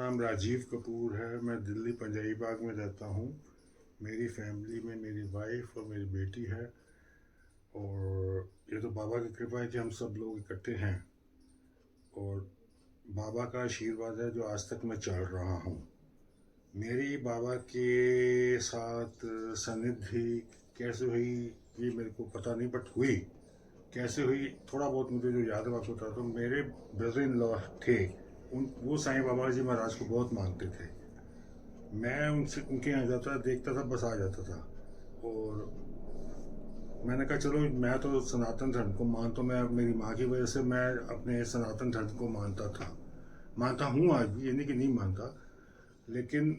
नाम राजीव कपूर है। मैं दिल्ली पंजाबी बाग में रहता हूँ। मेरी फैमिली में मेरी वाइफ और मेरी बेटी है। और ये तो बाबा की कृपा है कि हम सब लोग इकट्ठे हैं। और बाबा का आशीर्वाद है जो आज तक मैं चल रहा हूँ। मेरी बाबा के साथ सनिधि कैसे हुई ये मेरे को पता नहीं, बट हुई। कैसे हुई थोड़ा बहुत मुझे जो याद है आपको बताता हूँ। मेरे ब्रदर इन लॉ थे, उन वो साईं बाबा जी महाराज को बहुत मानते थे। मैं उनसे उनके यहाँ जाता देखता था, बस आ जाता था। और मैंने कहा चलो, मैं तो सनातन धर्म को मानता हूँ। मैं मेरी माँ की वजह से मैं अपने सनातन धर्म को मानता था, मानता हूँ आज भी, ये नहीं कि नहीं मानता। लेकिन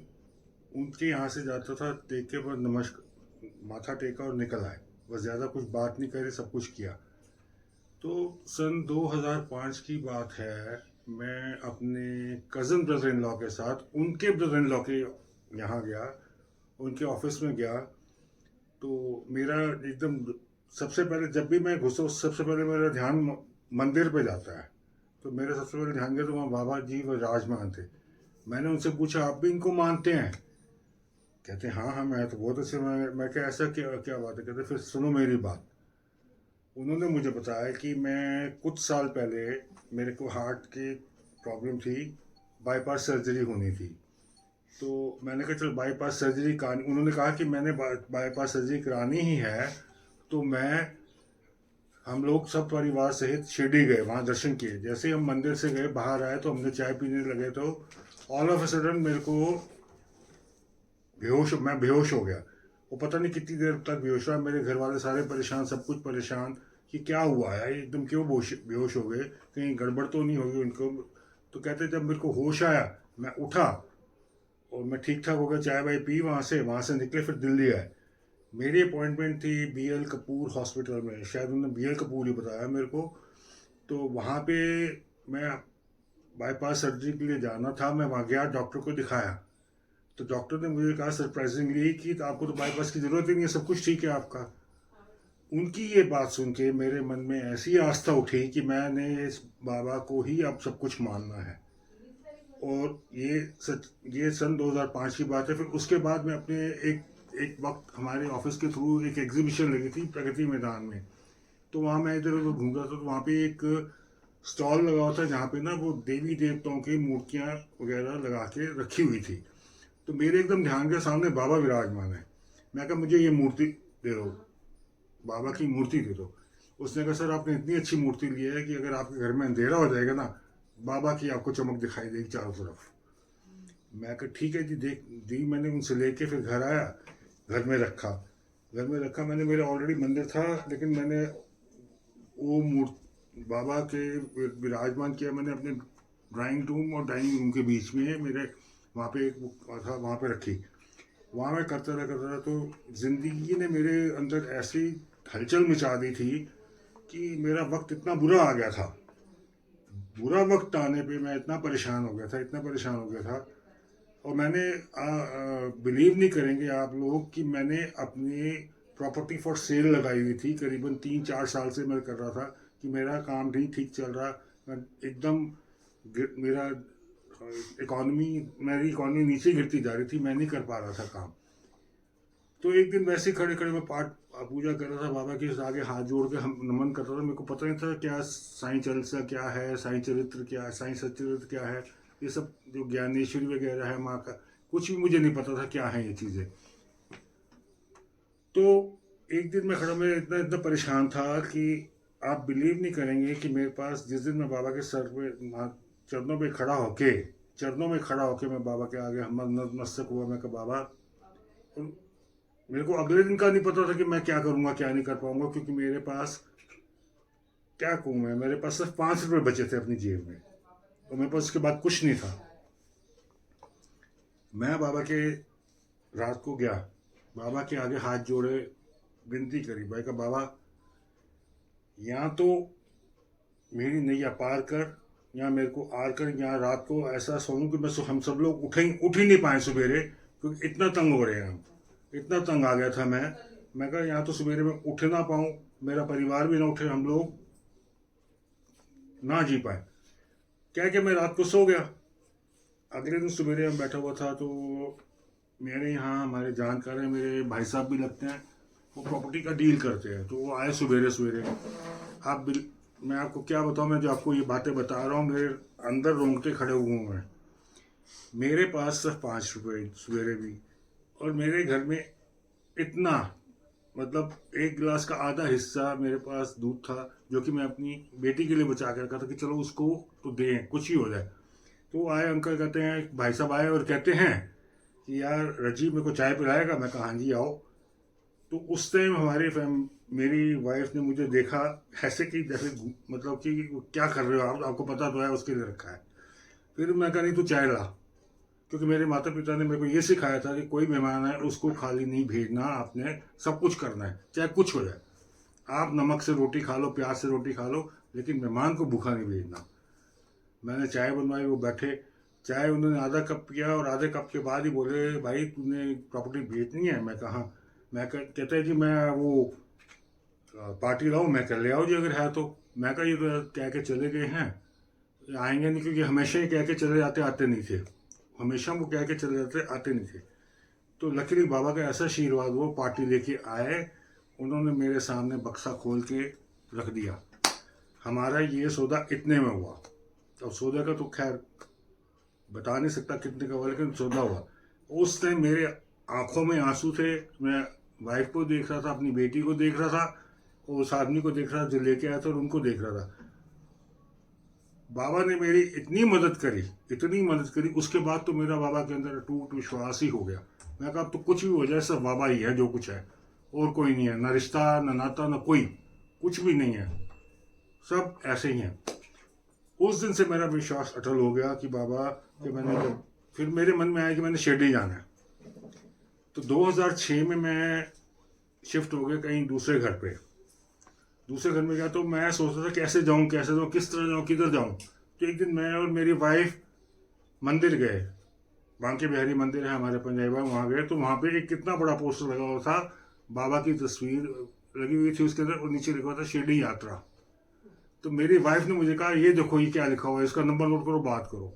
उनके यहाँ से जाता था, देख के बस नमस्कार, माथा टेका और निकल आए। बस ज़्यादा कुछ बात नहीं करी, सब कुछ किया। तो सन 2005 की बात है। मैं अपने कज़न ब्रदर इन लॉ के साथ उनके ब्रदर इन लॉ के यहाँ गया, उनके ऑफिस में गया। तो मेरा एकदम सबसे पहले जब भी मैं घुसा, सबसे पहले मेरा ध्यान मंदिर पे जाता है। तो मेरा सबसे पहले ध्यान गया तो वहाँ बाबा जी विराजमान थे। मैंने उनसे पूछा, आप भी इनको मानते हैं? कहते हाँ हाँ, मैं तो बहुत अच्छे। मैं क्या, ऐसा क्या क्या बात है? कहते फिर सुनो मेरी बात। उन्होंने मुझे बताया कि मैं कुछ साल पहले, मेरे को हार्ट की प्रॉब्लम थी, बाईपास सर्जरी होनी थी। तो मैंने कहा चलो बाईपास सर्जरी का, उन्होंने कहा कि मैंने बाईपास सर्जरी करानी ही है। तो हम लोग सब परिवार सहित शिरडी गए, वहाँ दर्शन किए। जैसे ही हम मंदिर से गए, बाहर आए तो हमने चाय पीने लगे, तो ऑल ऑफ अ सडन मेरे को मैं बेहोश हो गया। वो पता नहीं कितनी देर तक बेहोश रहा। मेरे घर वाले सारे परेशान, सब कुछ परेशान कि क्या हुआ है, एकदम क्यों बेहोश हो गए, कहीं गड़बड़ तो नहीं होगी उनको। तो कहते जब मेरे को होश आया, मैं उठा और मैं ठीक ठाक हो गया, चाय वाय पी, वहाँ से निकले, फिर दिल्ली आए। मेरी अपॉइंटमेंट थी BL कपूर हॉस्पिटल में, शायद उन्होंने BL कपूर ही बताया मेरे को। तो वहाँ पे मैं बाईपास सर्जरी के लिए जाना था। मैं वहाँ गया, डॉक्टर को दिखाया। तो डॉक्टर ने मुझे कहा सरप्राइजिंगली कि तो आपको तो बाईपास की ज़रूरत ही नहीं है, सब कुछ ठीक है आपका। उनकी ये बात सुन के मेरे मन में ऐसी आस्था उठी कि मैंने इस बाबा को ही अब सब कुछ मानना है। और ये सन 2005 की बात है। फिर उसके बाद में अपने एक एक वक्त हमारे ऑफिस के थ्रू एक एग्जीबिशन लगी थी प्रगति मैदान में। तो वहाँ मैं इधर उधर घूम रहा था, तो वहाँ पे एक स्टॉल लगा हुआ था जहाँ पे ना वो देवी देवताओं की मूर्तियाँ वगैरह लगा के रखी हुई थी। तो मेरे एकदम ध्यान के सामने बाबा विराजमान है। मैं कहा मुझे ये मूर्ति दे दो, बाबा की मूर्ति दे दो। उसने कहा सर आपने इतनी अच्छी मूर्ति ली है कि अगर आपके घर में अंधेरा हो जाएगा ना, बाबा की आपको चमक दिखाई देगी चारों तरफ। मैं कहा ठीक है जी, देख दी। मैंने उनसे लेके फिर घर आया, घर में रखा। घर में रखा मैंने, मेरा ऑलरेडी मंदिर था, लेकिन मैंने वो मूर्ति बाबा के विराजमान किया मैंने अपने ड्राइंग रूम और डाइनिंग रूम के बीच में। मेरे वहाँ पे एक बुक था, वहाँ पे रखी। वहाँ मैं करता रहा तो ज़िंदगी ने मेरे अंदर ऐसी हलचल मचा दी थी कि मेरा वक्त इतना बुरा आ गया था। बुरा वक्त आने पे मैं इतना परेशान हो गया था, इतना परेशान हो गया था। और मैंने बिलीव नहीं करेंगे आप लोग कि मैंने अपनी प्रॉपर्टी फॉर सेल लगाई हुई थी। करीबन 3-4 साल से मैं कर रहा था कि मेरा काम नहीं ठीक चल रहा। मैं एकदम मेरा मेरी इकॉनमी नीचे गिरती जा रही थी, मैं नहीं कर पा रहा था काम। तो एक दिन वैसे ही खड़े खड़े मैं पाठ पूजा कर रहा था, बाबा के आगे हाथ जोड़ के हम नमन करता था। मेरे को पता नहीं था क्या साईं चलसा क्या है, साईं चरित्र क्या है, साईं सच्चरित्र क्या है, ये सब जो ज्ञानेश्वरी वगैरह है माँ का, कुछ भी मुझे नहीं पता था क्या है ये चीज़ें। तो एक दिन मैं खड़ा, मैं इतना इतना परेशान था कि आप बिलीव नहीं करेंगे कि मेरे पास जिस दिन मैं बाबा के सर पे चरणों पे खड़ा होके, चरणों में खड़ा होके मैं बाबा के आगे हम नतमस्तक हुआ। मैं कहा बाबा, मेरे को अगले दिन का नहीं पता था कि मैं क्या करूँगा क्या नहीं कर पाऊँगा, क्योंकि मेरे पास क्या कहूँ मैं, मेरे पास सिर्फ 5 रुपये बचे थे अपनी जेब में, और मेरे पास उसके बाद कुछ नहीं था। मैं बाबा के रात को गया, बाबा के आगे हाथ जोड़े, विनती करी। भाई का बाबा, यहाँ तो मेरी नैया पार कर, यहाँ मेरे को आर कर, यहाँ रात को ऐसा सोऊं कि हम सब लोग उठ ही नहीं पाए सवेरे, क्योंकि इतना तंग हो रहे हैं हम। इतना तंग आ गया था मैं कहा यहाँ तो सवेरे में उठ ना पाऊँ, मेरा परिवार भी ना उठे, हम लोग ना जी पाए। क्या मैं रात को सो गया। अगले दिन सवेरे मैं बैठा हुआ था, तो मेरे यहाँ हमारे जानकार हैं, मेरे भाई साहब भी लगते हैं, वो प्रॉपर्टी का डील करते हैं। तो वो आए सवेरे सवेरे। आप बिल मैं आपको क्या बताऊँ, मैं जो आपको ये बातें बता रहा हूँ, मेरे अंदर रोंगटे खड़े हुए हैं। मेरे पास सिर्फ 5 रुपए सवेरे भी, और मेरे घर में इतना, मतलब एक गिलास का आधा हिस्सा मेरे पास दूध था, जो कि मैं अपनी बेटी के लिए बचा के रखा था कि चलो उसको तो दें, कुछ ही हो जाए। तो आए अंकल, कहते हैं, भाई साहब आए और कहते हैं कि यार रजीब मेरे को चाय पिलाएगा। मैं कहा हाँ जी आओ। तो उस टाइम मेरी वाइफ ने मुझे देखा ऐसे कि जैसे, मतलब कि क्या कर रहे हो आप, आपको पता तो है उसके लिए रखा है। फिर मैं कहा नहीं तू चाय ला, क्योंकि मेरे माता पिता ने मेरे को ये सिखाया था कि कोई मेहमान है उसको खाली नहीं भेजना, आपने सब कुछ करना है चाहे कुछ हो जाए। आप नमक से रोटी खा लो, प्याज से रोटी खा लो, लेकिन मेहमान को भूखा नहीं भेजना। मैंने चाय बनवाई, वो बैठे, चाय उन्होंने आधा कप पिया, और आधे कप के बाद ही बोले भाई तूने प्रॉपर्टी बेचनी है। मैं कहा, कहते हैं कि मैं वो पार्टी लाऊं। मैं कह ले आओ जी अगर है तो। मैं कहा ये तो कह के चले गए हैं, आएंगे नहीं, क्योंकि हमेशा ही कह के चले जाते, आते नहीं थे। हमेशा वो कह के चले जाते, आते नहीं थे। तो लकीली बाबा का ऐसा आशीर्वाद, वो पार्टी लेके आए, उन्होंने मेरे सामने बक्सा खोल के रख दिया। हमारा ये सौदा इतने में हुआ। अब सौदे का तो खैर बता नहीं सकता कितने का हुआ, लेकिन सौदा हुआ। उस टाइम मेरे आंखों में आंसू थे। मैं वाइफ को देख रहा था, अपनी बेटी को देख रहा था, और उस आदमी को देख रहा था जो लेके आया था, और उनको देख रहा था। बाबा ने मेरी इतनी मदद करी, इतनी मदद करी। उसके बाद तो मेरा बाबा के अंदर टूट विश्वास ही हो गया। मैं कहा अब तो कुछ भी हो जाए, सब बाबा ही है जो कुछ है, और कोई नहीं है, ना रिश्ता, ना नाता, ना कोई, कुछ भी नहीं है, सब ऐसे ही हैं। उस दिन से मेरा विश्वास अटल हो गया कि बाबा कि मैंने जब फिर मेरे मन में आया कि मैंने शिरडी जाना है। तो 2006 में मैं शिफ्ट हो गया कहीं दूसरे घर पे। दूसरे घर में गया तो मैं सोचता था कैसे जाऊं, कैसे जाऊं, किस तरह जाऊं, किधर जाऊं। तो एक दिन मैं और मेरी वाइफ मंदिर गए। बांके बिहारी मंदिर है हमारे पंजाबी, वहाँ गए। तो वहाँ पे एक कितना बड़ा पोस्टर लगा हुआ था, बाबा की तस्वीर लगी हुई थी उसके अंदर, और नीचे लिखा हुआ था शिरडी यात्रा। तो मेरी वाइफ ने मुझे कहा ये देखो ये क्या लिखा हुआ है, इसका नंबर नोट करो, बात करो।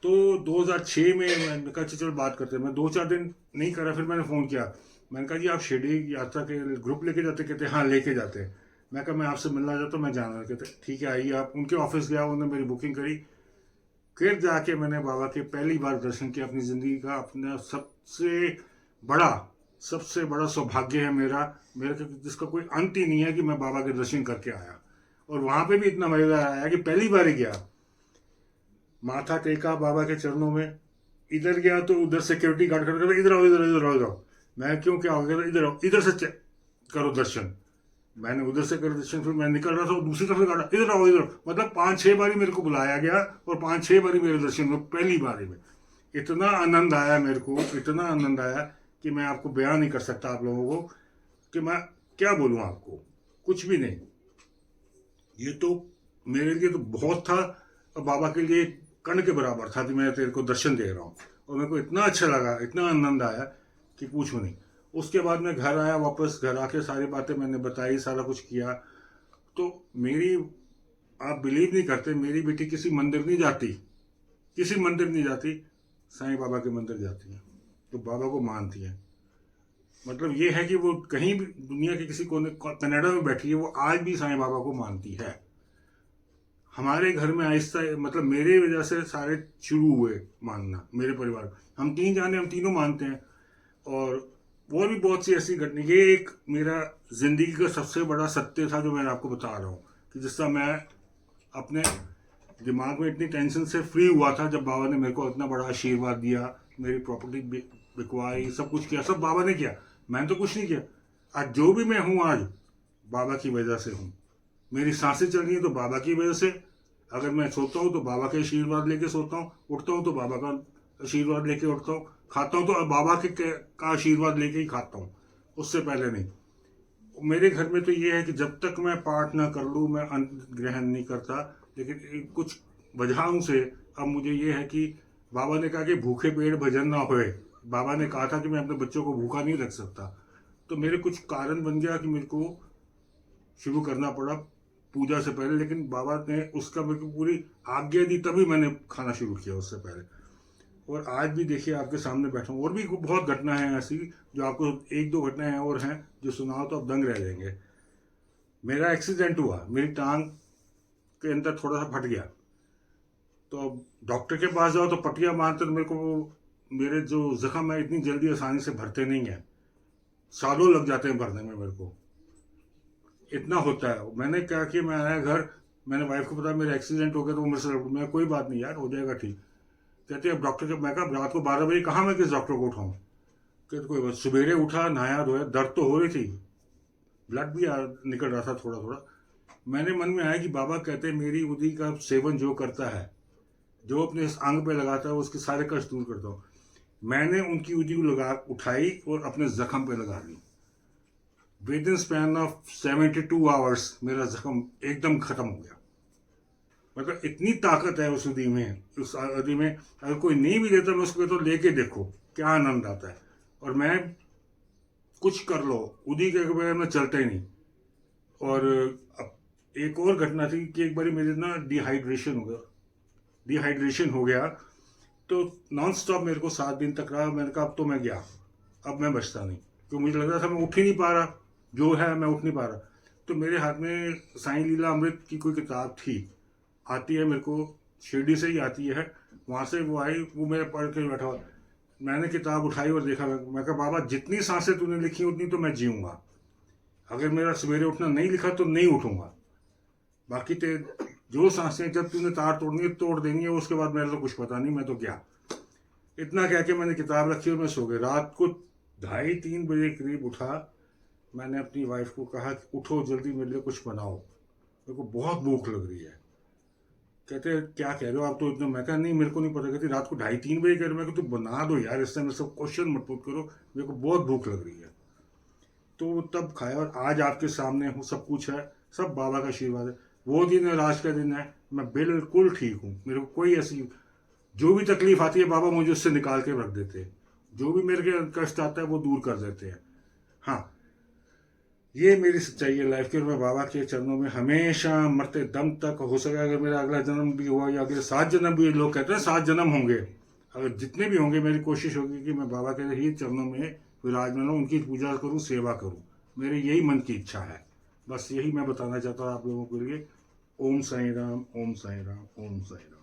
तो 2006 में मैंने कहा चलो बात करते हैं। मैं 2-4 दिन नहीं करा, फिर मैंने फ़ोन किया। मैंने कहा जी आप शिरडी यात्रा के ग्रुप लेके जाते? कहते हाँ लेके जाते हैं। मैं कहा मैं आपसे मिलना चाहता हूँ, मैं जाना। कहते ठीक है आइए आप। उनके ऑफिस गया, उन्होंने मेरी बुकिंग करी। फिर जाके मैंने बाबा के पहली बार दर्शन किया अपनी ज़िंदगी का। अपना बड़ा सबसे बड़ा सौभाग्य है मेरा, जिसका कोई अंत ही नहीं है, कि मैं बाबा के दर्शन करके आया। और वहाँ पे भी इतना मज़ेदार आया कि पहली बार ही गया, माथा टेका बाबा के चरणों में। इधर गया तो उधर सिक्योरिटी गार्ड खड़ा कर, इधर आओ, इधर इधर आओ, इधर आओ। मैं क्यों, क्या हो गया, इधर आओ, इधर से करो दर्शन। मैंने उधर से कर दर्शन। फिर मैं निकल रहा था, दूसरी तरफ से गाड़ा, इधर आओ, इधर। मतलब 5-6 बारी मेरे को बुलाया गया, और 5-6 बारी मेरे दर्शन में पहली बारी में इतना आनंद आया मेरे को, इतना आनंद आया कि मैं आपको बयान नहीं कर सकता आप लोगों को, कि मैं क्या बोलूँ आपको, कुछ भी नहीं। ये तो मेरे लिए तो बहुत था, और बाबा के लिए कण के बराबर था कि मैं तेरे को दर्शन दे रहा हूँ। और मेरे को इतना अच्छा लगा, इतना आनंद आया कि पूछो नहीं। उसके बाद मैं घर आया, वापस घर आके सारी बातें मैंने बताई, सारा कुछ किया। तो मेरी, आप बिलीव नहीं करते, मेरी बेटी किसी मंदिर नहीं जाती, किसी मंदिर नहीं जाती, साईं बाबा के मंदिर जाती है। तो बाबा को मानती है। मतलब ये है कि वो कहीं भी दुनिया के किसी कोने, कनाडा में बैठी है, वो आज भी साईं बाबा को मानती है। हमारे घर में आहिस्ता, मतलब मेरे वजह से सारे शुरू हुए मानना, मेरे परिवार। हम 3 जाने, हम तीनों मानते हैं। और भी बहुत सी ऐसी घटना, ये एक मेरा जिंदगी का सबसे बड़ा सत्य था जो मैं आपको बता रहा हूँ, कि जिसका मैं अपने दिमाग में इतनी टेंशन से फ्री हुआ था जब बाबा ने मेरे को इतना बड़ा आशीर्वाद दिया। मेरी प्रॉपर्टी बिकवाई, सब कुछ किया, सब बाबा ने किया, मैंने तो कुछ नहीं किया। आज जो भी मैं हूँ, आज बाबा की वजह से हूँ। मेरी सांसें चल रही है तो बाबा की वजह से। अगर मैं सोता हूँ तो बाबा के आशीर्वाद लेके सोता हूँ, उठता हूँ तो बाबा का आशीर्वाद लेके उठता हूँ, खाता हूँ तो बाबा का आशीर्वाद लेके ही खाता हूँ, उससे पहले नहीं। मेरे घर में तो ये है कि जब तक मैं पाठ ना कर लूँ मैं अन्न ग्रहण नहीं करता। लेकिन कुछ वजहों से अब मुझे ये है कि बाबा ने कहा कि भूखे पेट भजन ना होए। बाबा ने कहा था कि मैं अपने बच्चों को भूखा नहीं रख सकता। तो मेरे कुछ कारण बन गया कि मेरे को शुरू करना पड़ा पूजा से पहले, लेकिन बाबा ने उसका मेरे को पूरी आज्ञा दी, तभी मैंने खाना शुरू किया उससे पहले। और आज भी देखिए आपके सामने बैठा हूँ, और भी बहुत घटनाएं हैं ऐसी, जो आपको एक दो घटनाएं और हैं जो सुनाओ तो आप दंग रह जाएंगे। मेरा एक्सीडेंट हुआ, मेरी टांग के अंदर थोड़ा सा फट गया, तो अब डॉक्टर के पास जाओ तो पट्टियाँ मारते, तो मेरे को मेरे जो जख्म है इतनी जल्दी आसानी से भरते नहीं है, सालों लग जाते हैं भरने में मेरे को, इतना होता है। मैंने क्या किया, मैं आया घर, मैंने वाइफ को बताया मेरा एक्सीडेंट हो गया, तो वो मेरे से मैं कोई बात नहीं यार, हो जाएगा ठीक। कहते अब डॉक्टर के, मैं कहा रात को 12 बजे कहाँ मैं किस डॉक्टर को उठाऊँ। कहते कोई बात, सवेरे उठा, नहाया धोया, दर्द तो हो रही थी, ब्लड भी निकल रहा था थोड़ा थोड़ा। मैंने मन में आया कि बाबा कहते हैं मेरी उदी का सेवन जो करता है, जो अपने इस अंग पे लगाता है, उसके सारे कष्ट दूर करता हूँ। मैंने उनकी उदी को लगा उठाई और अपने जख्म पे लगा दी। Within span of 72 hours मेरा जख्म एकदम खत्म हो गया। मतलब इतनी ताकत है उस उदी में, उस उदी में। अगर कोई नहीं भी देता, मैं उसको तो लेके देखो क्या आनंद आता है। और मैं कुछ कर लो, उदी के बगैर मैं चलता ही नहीं। और अब एक और घटना थी कि एक बार मेरे ना डिहाइड्रेशन हो गया, तो नॉन स्टॉप मेरे को 7 दिन तक रहा। मैंने कहा अब तो मैं गया, अब मैं बचता नहीं, क्योंकि मुझे लग रहा था मैं उठ ही नहीं पा रहा, जो है मैं उठ नहीं पा रहा। तो मेरे हाथ में साईं लीला अमृत की कोई किताब थी, आती है मेरे को, शिरडी से ही आती है, वहाँ से वो आई, वो मेरे पढ़ के बैठा हुआ। मैंने किताब उठाई और देखा, मैं कहा बाबा जितनी सांसें तूने लिखी उतनी तो मैं जीऊँगा, अगर मेरा सवेरे उठना नहीं लिखा तो नहीं उठूँगा, बाकी ते जो सांसें जब तूने तार तोड़नी है तोड़ देनी है, उसके बाद मेरा तो कुछ पता नहीं, मैं तो क्या। इतना कह के मैंने किताब रखी और मैं सो गया। रात को 2:30-3 बजे करीब उठा। मैंने अपनी वाइफ को कहा कि उठो जल्दी, मेरे लिए कुछ बनाओ, मेरे को बहुत भूख लग रही है। कहते क्या कह रहे हो आप, तो इतना। मैं कहा नहीं मेरे को नहीं पता। कहती रात को 2:30-3 बजे कह रहे हो। मैं कहा तू बना दो यार, इस समय सब क्वेश्चन मत पुट करो, मेरे को बहुत भूख लग रही है। तो तब खाया, और आज आपके सामने हूँ, सब कुछ है, सब बाबा का आशीर्वाद है। वो दिन है, आज का दिन है, मैं बिल्कुल ठीक हूँ। मेरे को कोई ऐसी जो भी तकलीफ आती है बाबा मुझे उससे निकाल के रख देते हैं, जो भी मेरे के कष्ट आता है वो दूर कर देते हैं। हाँ, ये मेरी सच्चाई है लाइफ की, और मैं बाबा के चरणों में हमेशा मरते दम तक, हो सके अगर मेरा अगला जन्म भी हुआ या अगले 7 जन्म भी, लोग कहते हैं 7 जन्म होंगे, अगर जितने भी होंगे मेरी कोशिश होगी कि मैं बाबा के ही चरणों में विराजमान हूँ, उनकी पूजा करूँ, सेवा करूँ। मेरी यही मन की इच्छा है, बस यही मैं बताना चाहता हूँ आप लोगों के लिए। ओम साईं राम, ओम साईं राम, ओम साईं राम।